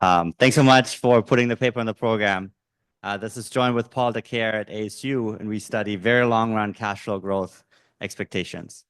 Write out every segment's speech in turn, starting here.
Thanks so much for putting the paper on the program. This is joined with Paul DeCare at ASU, and we study very long-run cash flow growth expectations.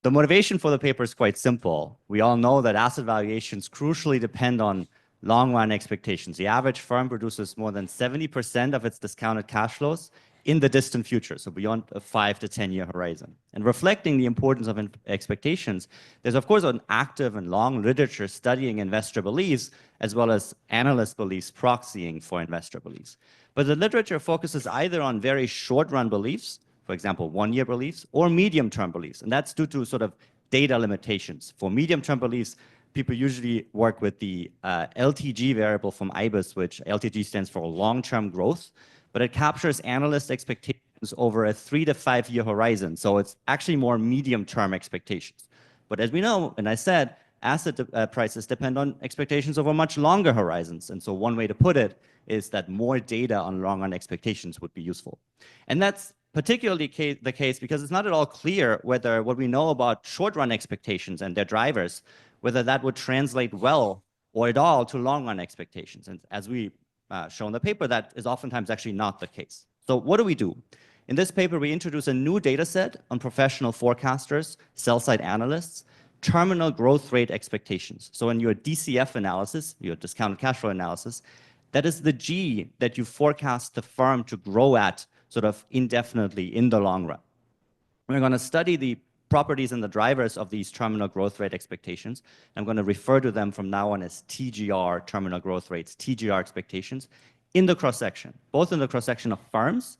The motivation for the paper is quite simple. We all know that asset valuations crucially depend on long-run expectations. The average firm produces more than 70% of its discounted cash flows in the distant future, so beyond a 5 to 10-year horizon. And reflecting the importance of expectations, there's of course an active and long literature studying investor beliefs, as well as analyst beliefs proxying for investor beliefs. But the literature focuses either on very short-run beliefs, for example, one-year beliefs, or medium-term beliefs. And that's due to sort of data limitations. For medium-term beliefs, people usually work with the LTG variable from IBIS, which LTG stands for long-term growth, but it captures analyst expectations over a 3 to 5 year horizon. So it's actually more medium-term expectations. But as we know, and I said, asset prices depend on expectations over much longer horizons. And so one way to put it is that more data on long-run expectations would be useful. And that's particularly the case because it's not at all clear whether what we know about short-run expectations and their drivers, whether that would translate well or at all to long-run expectations. And as we show in the paper, that is oftentimes actually not the case. So what do? In this paper, we introduce a new data set on professional forecasters, sell-side analysts, terminal growth rate expectations. So in your DCF analysis, your discounted cash flow analysis, that is the G that you forecast the firm to grow at sort of indefinitely in the long run. We're going to study the properties and the drivers of these terminal growth rate expectations. I'm going to refer to them from now on as TGR, terminal growth rates, TGR expectations, in the cross-section, both in the cross-section of firms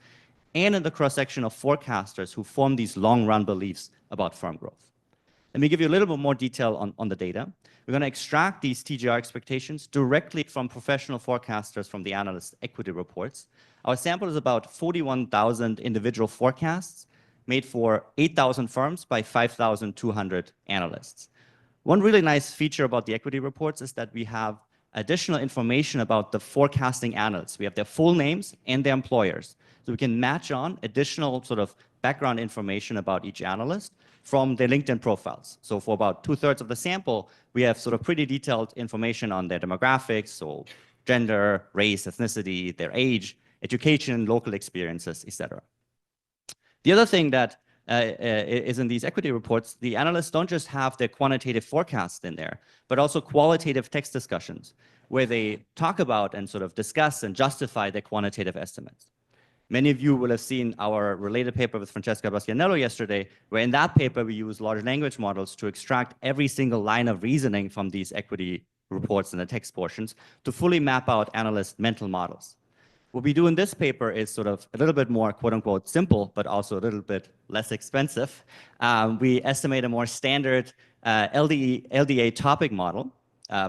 and in the cross-section of forecasters who form these long-run beliefs about firm growth. Let me give you a little bit more detail on the data. We're going to extract these TGR expectations directly from professional forecasters from the analyst equity reports. Our sample is about 41,000 individual forecasts made for 8,000 firms by 5,200 analysts. One really nice feature about the equity reports is that we have additional information about the forecasting analysts. We have their full names and their employers. So we can match on additional sort of background information about each analyst from their LinkedIn profiles. So for about 2/3 of the sample, we have sort of pretty detailed information on their demographics, so gender, race, ethnicity, their age, education, local experiences, etc. The other thing that is in these equity reports, the analysts don't just have their quantitative forecasts in there, but also qualitative text discussions where they talk about and sort of discuss and justify their quantitative estimates. Many of you will have seen our related paper with Francesca Bastianello yesterday, where in that paper we use large language models to extract every single line of reasoning from these equity reports in the text portions to fully map out analyst mental models. What we do in this paper is sort of a little bit more quote-unquote simple, but also a little bit less expensive. We estimate a more standard LDA topic model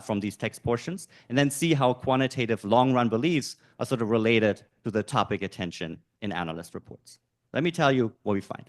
from these text portions, and then see how quantitative long-run beliefs are sort of related to the topic attention in analyst reports. Let me tell you what we find.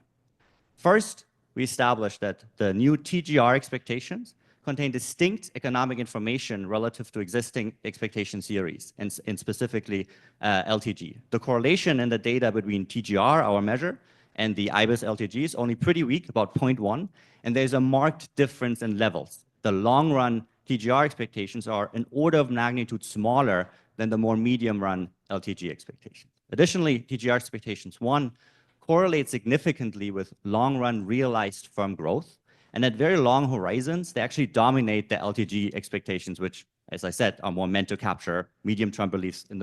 First, we established that the new TGR expectations contain distinct economic information relative to existing expectation series, and specifically LTG. The correlation in the data between TGR, our measure, and the IBIS LTG is only pretty weak, about 0.1, and there's a marked difference in levels. The long-run TGR expectations are an order of magnitude smaller than the more medium-run LTG expectations. Additionally, TGR expectations 1 correlate significantly with long-run realized firm growth, and at very long horizons, they actually dominate the LTG expectations, which, as I said, are more meant to capture medium-term beliefs in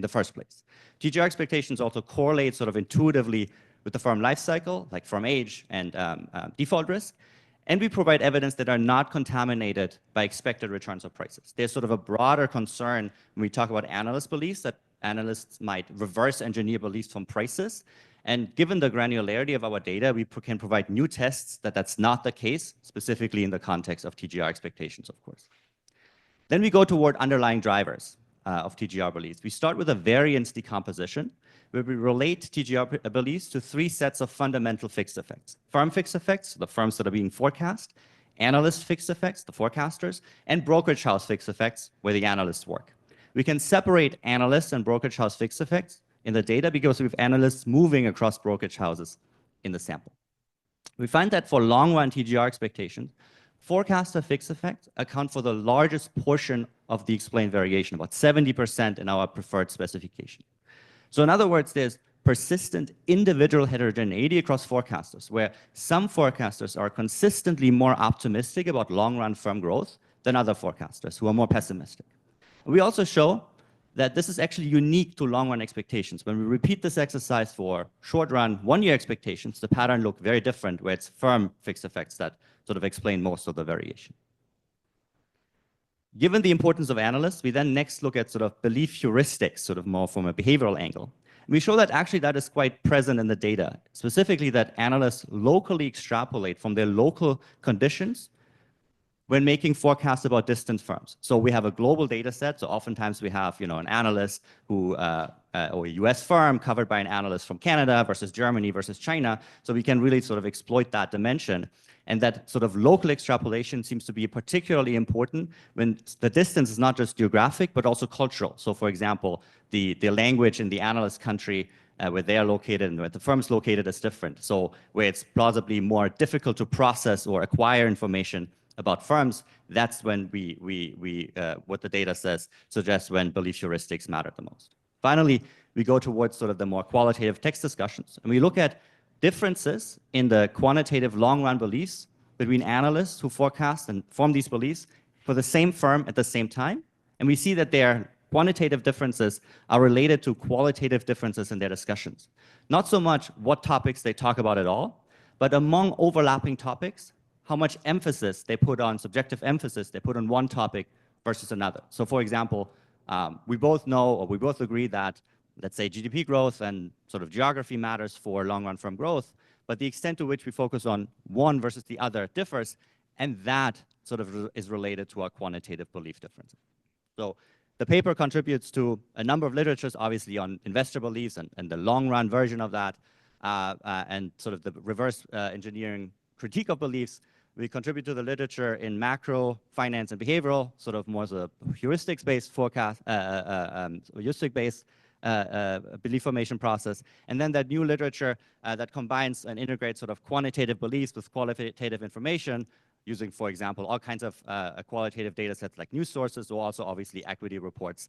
the first place. TGR expectations also correlate sort of intuitively with the firm life cycle, like firm age and default risk, and we provide evidence that are not contaminated by expected returns of prices. There's sort of a broader concern when we talk about analyst beliefs that analysts might reverse engineer beliefs from prices. And given the granularity of our data, we can provide new tests that that's not the case, specifically in the context of TGR expectations, of course. Then we go toward underlying drivers of TGR beliefs. We start with a variance decomposition, where we relate TGR beliefs to 3 sets of fundamental fixed effects. Firm fixed effects, the firms that are being forecast, analyst fixed effects, the forecasters, and brokerage house fixed effects, where the analysts work. We can separate analysts and brokerage house fixed effects in the data because we have analysts moving across brokerage houses in the sample. We find that for long-run TGR expectations, forecaster fixed effects account for the largest portion of the explained variation, about 70% in our preferred specification. So in other words, there's persistent individual heterogeneity across forecasters, where some forecasters are consistently more optimistic about long-run firm growth than other forecasters who are more pessimistic. We also show that this is actually unique to long-run expectations. When we repeat this exercise for short-run, one-year expectations, the pattern looks very different, where it's firm fixed effects that sort of explain most of the variation. Given the importance of analysts, we then next look at sort of belief heuristics, sort of more from a behavioral angle. We show that actually that is quite present in the data, specifically that analysts locally extrapolate from their local conditions when making forecasts about distant firms. So we have a global data set. So oftentimes we have, an analyst who, or a US firm covered by an analyst from Canada versus Germany versus China. So we can really sort of exploit that dimension. And that sort of local extrapolation seems to be particularly important when the distance is not just geographic, but also cultural. So for example, the language in the analyst country where they are located and where the firm is located is different. So where it's plausibly more difficult to process or acquire information about firms, that's when what the data says suggests when belief heuristics matter the most. Finally, we go towards sort of the more qualitative text discussions, and we look at differences in the quantitative long-run beliefs between analysts who forecast and form these beliefs for the same firm at the same time, and we see that their quantitative differences are related to qualitative differences in their discussions. Not so much what topics they talk about at all, but among overlapping topics, how much emphasis they put on, subjective emphasis they put on one topic versus another. So for example, we both know, or we both agree that, let's say, GDP growth and sort of geography matters for long-run firm growth, but the extent to which we focus on one versus the other differs, and that sort of is related to our quantitative belief differences. So the paper contributes to a number of literatures, obviously on investor beliefs and the long-run version of that, and sort of the reverse engineering critique of beliefs. We contribute to the literature in macro, finance, and behavioral, sort of more as a heuristics-based forecast, heuristic-based belief formation process. And then that new literature that combines and integrates sort of quantitative beliefs with qualitative information, using, for example, all kinds of qualitative data sets like news sources, or also obviously equity reports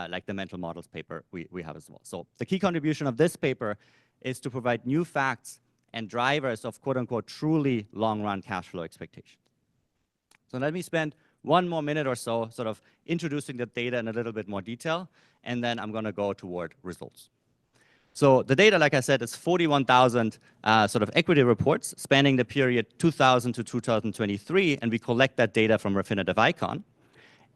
like the mental models paper we have as well. So the key contribution of this paper is to provide new facts and drivers of quote-unquote truly long-run cash flow expectations. So let me spend one more minute or so sort of introducing the data in a little bit more detail, and then I'm going to go toward results. So the data, like I said, is 41,000 sort of equity reports spanning the period 2000 to 2023, and we collect that data from Refinitiv Icon.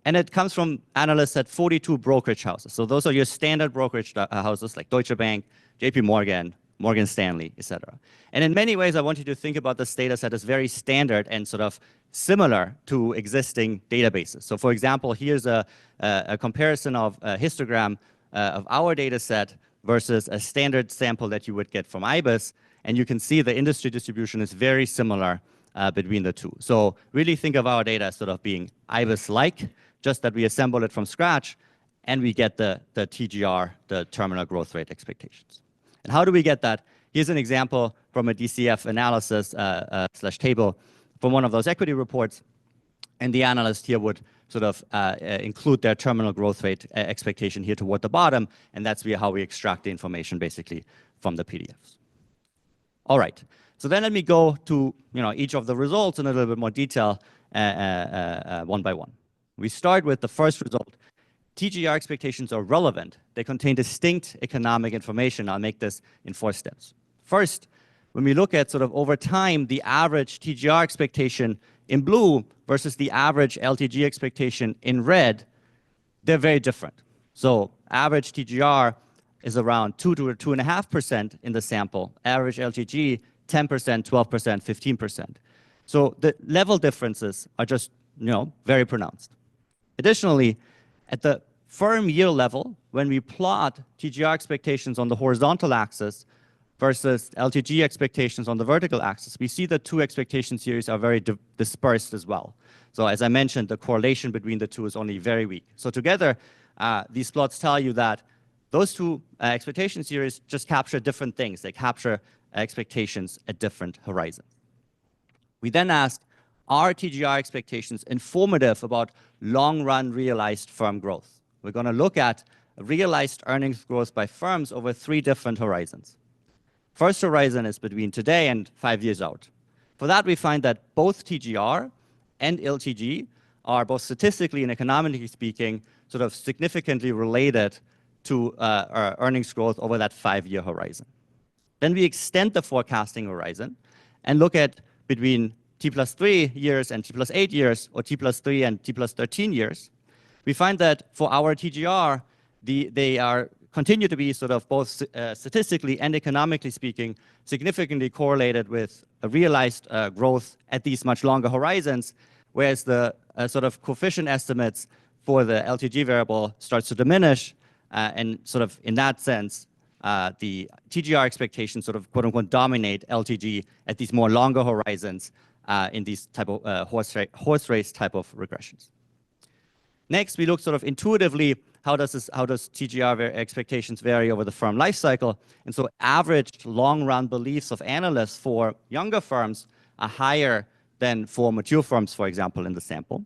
And it comes from analysts at 42 brokerage houses. So those are your standard brokerage houses like Deutsche Bank, JP Morgan, Morgan Stanley, et cetera. And in many ways, I want you to think about this data set as very standard and sort of similar to existing databases. So for example, here's a comparison of a histogram of our data set versus a standard sample that you would get from IBIS. And you can see the industry distribution is very similar between the two. So really think of our data as sort of being IBIS-like, just that we assemble it from scratch, and we get the TGR, the terminal growth rate expectations. And how do we get that? Here's an example from a DCF analysis slash table from one of those equity reports. And the analyst here would sort of include their terminal growth rate expectation here toward the bottom. And that's how we extract the information basically from the PDFs. All right. So then let me go to each of the results in a little bit more detail one by one. We start with the first result. TGR expectations are relevant. They contain distinct economic information. I'll make this in 4 steps. First, when we look at sort of over time, the average TGR expectation in blue versus the average LTG expectation in red, they're very different. So average TGR is around 2 to 2.5% in the sample. Average LTG, 10%, 12%, 15%. So the level differences are just very pronounced. Additionally, at the firm year level, when we plot TGR expectations on the horizontal axis versus LTG expectations on the vertical axis, we see the two expectation series are very dispersed as well. So as I mentioned, the correlation between the two is only very weak. So together, these plots tell you that those two expectation series just capture different things. They capture expectations at different horizons. We then asked, are TGR expectations informative about long-run realized firm growth? We're going to look at realized earnings growth by firms over 3 different horizons. First horizon is between today and 5 years out. For that, we find that both TGR and LTG are both statistically and economically speaking sort of significantly related to earnings growth over that 5-year horizon. Then we extend the forecasting horizon and look at between T plus 3 years and T plus 8 years, or T plus 3 and T plus 13 years. We find that for our TGR, they continue to be sort of both statistically and economically speaking significantly correlated with a realized growth at these much longer horizons, whereas the sort of coefficient estimates for the LTG variable starts to diminish, and sort of in that sense, the TGR expectations sort of quote-unquote dominate LTG at these more longer horizons in these type of horse race type of regressions. Next, we look sort of intuitively, how does TGR expectations vary over the firm life cycle? And so averaged long-run beliefs of analysts for younger firms are higher than for mature firms, for example, in the sample.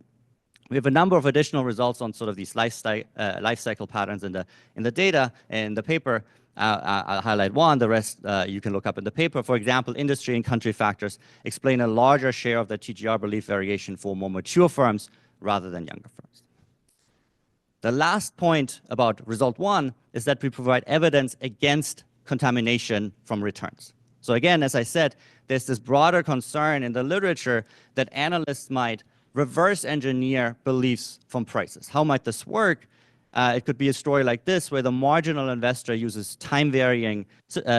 We have a number of additional results on sort of these life cycle patterns in the data in the paper. I'll highlight one. The rest you can look up in the paper. For example, industry and country factors explain a larger share of the TGR belief variation for more mature firms rather than younger firms. The last point about result 1 is that we provide evidence against contamination from returns. So again, as I said, there's this broader concern in the literature that analysts might reverse engineer beliefs from prices. How might this work? It could be a story like this, where the marginal investor uses time-varying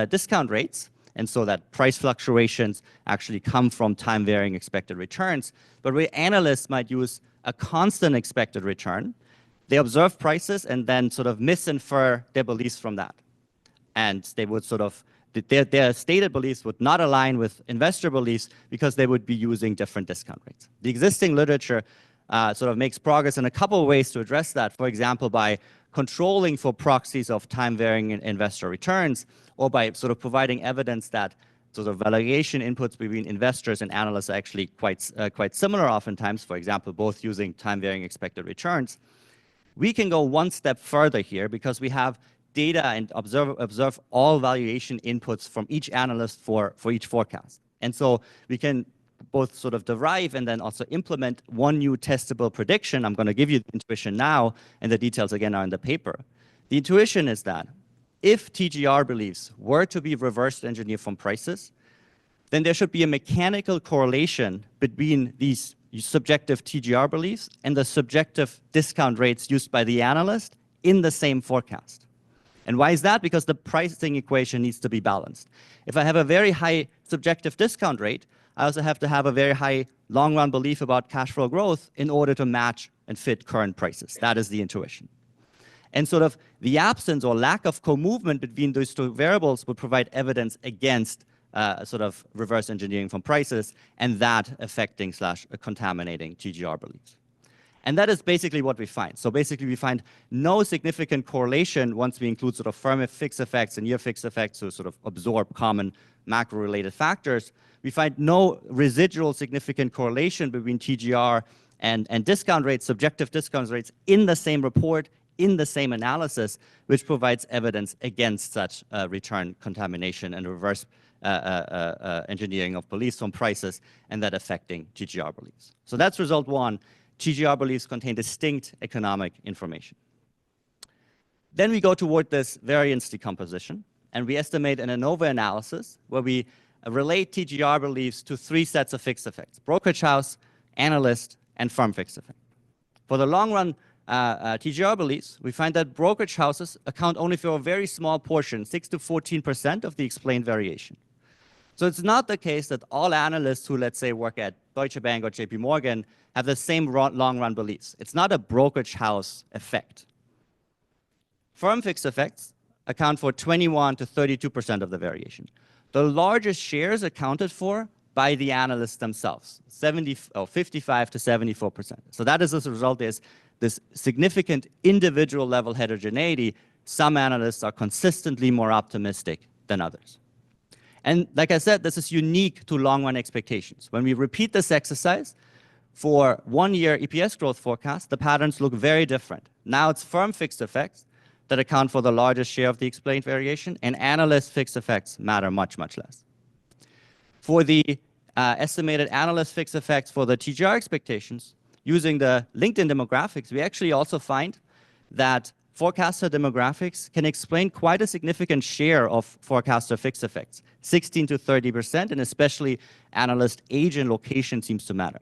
discount rates, and so that price fluctuations actually come from time-varying expected returns. But where analysts might use a constant expected return, they observe prices and then sort of misinfer their beliefs from that. And they would sort of, their stated beliefs would not align with investor beliefs because they would be using different discount rates. The existing literature sort of makes progress in a couple of ways to address that. For example, by controlling for proxies of time-varying investor returns, or by sort of providing evidence that sort of valuation inputs between investors and analysts are actually quite similar oftentimes, for example, both using time-varying expected returns. We can go one step further here because we have data and observe all valuation inputs from each analyst for each forecast. And so we can both sort of derive and then also implement one new testable prediction. I'm going to give you the intuition now, and the details again are in the paper. The intuition is that if TGR beliefs were to be reverse engineered from prices, then there should be a mechanical correlation between these subjective TGR beliefs and the subjective discount rates used by the analyst in the same forecast. And why is that? Because the pricing equation needs to be balanced. If I have a very high subjective discount rate, I also have to have a very high long-run belief about cash flow growth in order to match and fit current prices. That is the intuition. And sort of the absence or lack of co-movement between those two variables would provide evidence against sort of reverse engineering from prices and that affecting / contaminating TGR beliefs. And that is basically what we find. So basically we find no significant correlation once we include sort of firm fixed effects and year fixed effects to sort of absorb common macro-related factors. We find no residual significant correlation between TGR and discount rates, subjective discount rates in the same report, in the same analysis, which provides evidence against such return contamination and reverse engineering of beliefs from prices and that affecting TGR beliefs. So that's result 1. TGR beliefs contain distinct economic information. Then we go toward this variance decomposition, and we estimate an ANOVA analysis where we relate TGR beliefs to 3 sets of fixed effects: brokerage house, analyst, and firm fixed effect. For the long run TGR beliefs, we find that brokerage houses account only for a very small portion, 6 to 14% of the explained variation. So it's not the case that all analysts who, let's say, work at Deutsche Bank or JP Morgan have the same long-run beliefs. It's not a brokerage house effect. Firm fixed effects account for 21 to 32% of the variation. The largest shares accounted for by the analysts themselves, 55 to 74%. So that is as a result, there's this significant individual level heterogeneity. Some analysts are consistently more optimistic than others. And like I said, this is unique to long run expectations. When we repeat this exercise, For 1-year EPS growth forecast, the patterns look very different. Now it's firm fixed effects that account for the largest share of the explained variation, and analyst fixed effects matter much, much less. For the estimated analyst fixed effects for the TGR expectations, using the LinkedIn demographics, we actually also find that forecaster demographics can explain quite a significant share of forecaster fixed effects, 16 to 30%, and especially analyst age and location seems to matter.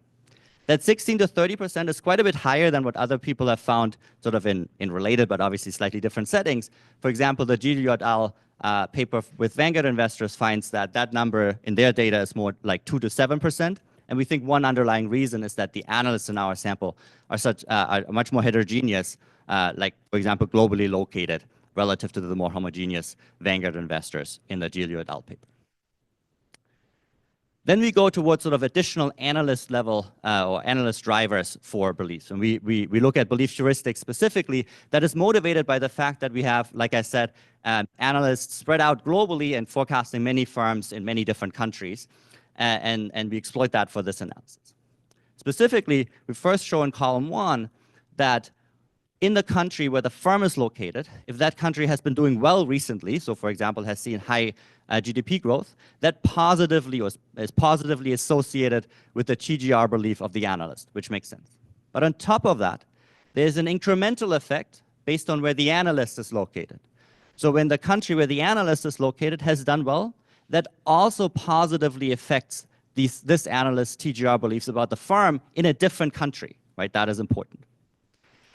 That 16 to 30% is quite a bit higher than what other people have found sort of in related but obviously slightly different settings. For example, the Giglio et al. Paper with Vanguard investors finds that that number in their data is more like 2 to 7%. And we think one underlying reason is that the analysts in our sample are much more heterogeneous, like, for example, globally located relative to the more homogeneous Vanguard investors in the Giglio et al. Paper. Then we go towards sort of additional analyst level or analyst drivers for beliefs. And we look at belief heuristics specifically that is motivated by the fact that we have, like I said, analysts spread out globally and forecasting many firms in many different countries. And we exploit that for this analysis. Specifically, we first show in column 1 that in the country where the firm is located, if that country has been doing well recently, so for example, has seen high GDP growth, that positively or is positively associated with the TGR belief of the analyst, which makes sense. But on top of that, there's an incremental effect based on where the analyst is located. So when the country where the analyst is located has done well, that also positively affects this analyst's TGR beliefs about the firm in a different country, right? That is important.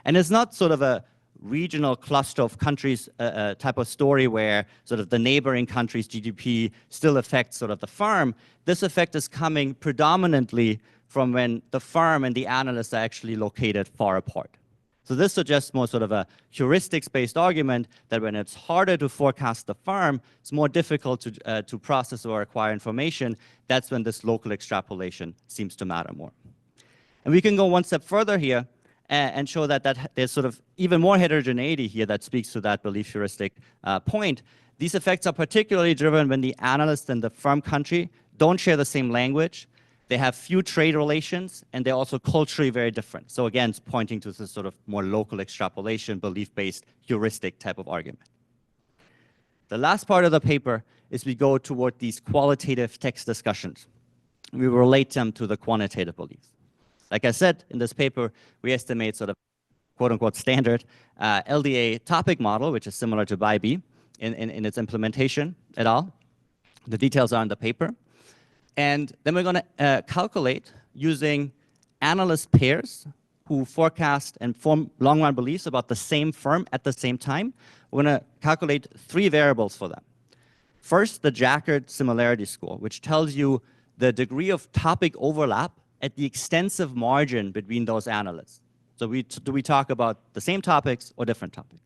And it's not sort of a regional cluster of countries type of story where sort of the neighboring country's GDP still affects sort of the firm. This effect is coming predominantly from when the firm and the analysts are actually located far apart. So this suggests more sort of a heuristics-based argument that when it's harder to forecast the firm, it's more difficult to process or acquire information. That's when this local extrapolation seems to matter more. And we can go one step further here and show that there's sort of even more heterogeneity here that speaks to that belief heuristic point. These effects are particularly driven when the analyst and the firm country don't share the same language, they have few trade relations, and they're also culturally very different. So again, it's pointing to this sort of more local extrapolation, belief-based heuristic type of argument. The last part of the paper is we go toward these qualitative text discussions. We relate them to the quantitative beliefs. Like I said, in this paper, we estimate sort of quote-unquote standard LDA topic model, which is similar to BIB in its implementation et al. The details are in the paper. And then we're going to calculate using analyst pairs who forecast and form long-run beliefs about the same firm at the same time. We're going to calculate 3 variables for them. First, the Jaccard similarity score, which tells you the degree of topic overlap at the extensive margin between those analysts. So do we talk about the same topics or different topics?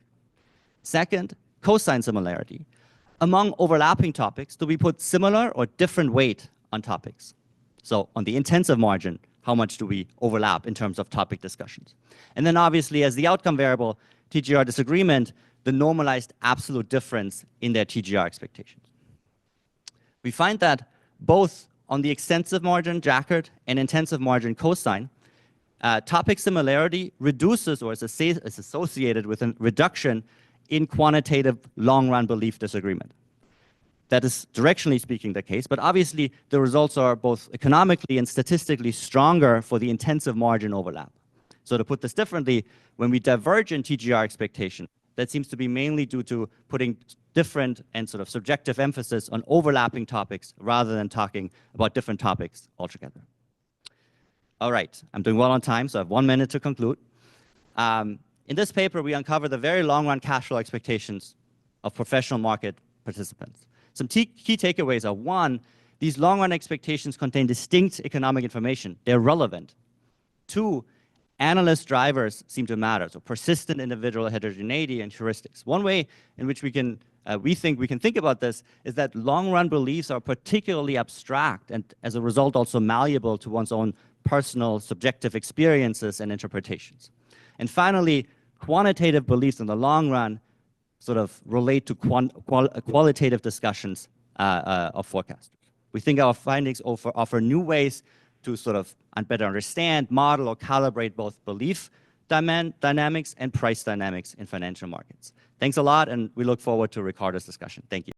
Second, cosine similarity. Among overlapping topics, do we put similar or different weight on topics? So on the intensive margin, how much do we overlap in terms of topic discussions? And then obviously as the outcome variable, TGR disagreement, the normalized absolute difference in their TGR expectations. We find that both on the extensive margin, Jaccard, and intensive margin, cosine, topic similarity reduces or is associated with a reduction in quantitative long-run belief disagreement. That is directionally speaking the case, but obviously the results are both economically and statistically stronger for the intensive margin overlap. So to put this differently, when we diverge in TGR expectation, that seems to be mainly due to putting different and sort of subjective emphasis on overlapping topics rather than talking about different topics altogether. All right, I'm doing well on time, so I have 1 minute to conclude. In this paper, we uncover the very long-run cash flow expectations of professional market participants. Some key takeaways are, 1, these long-run expectations contain distinct economic information. They're relevant. 2, analyst drivers seem to matter, so persistent individual heterogeneity and heuristics. One way in which we think we can think about this is that long-run beliefs are particularly abstract and as a result also malleable to one's own personal subjective experiences and interpretations. And finally, quantitative beliefs in the long run sort of relate to qualitative discussions of forecasters. We think our findings offer new ways to sort of better understand, model, or calibrate both belief dynamics and price dynamics in financial markets. Thanks a lot, and we look forward to Ricardo's discussion. Thank you.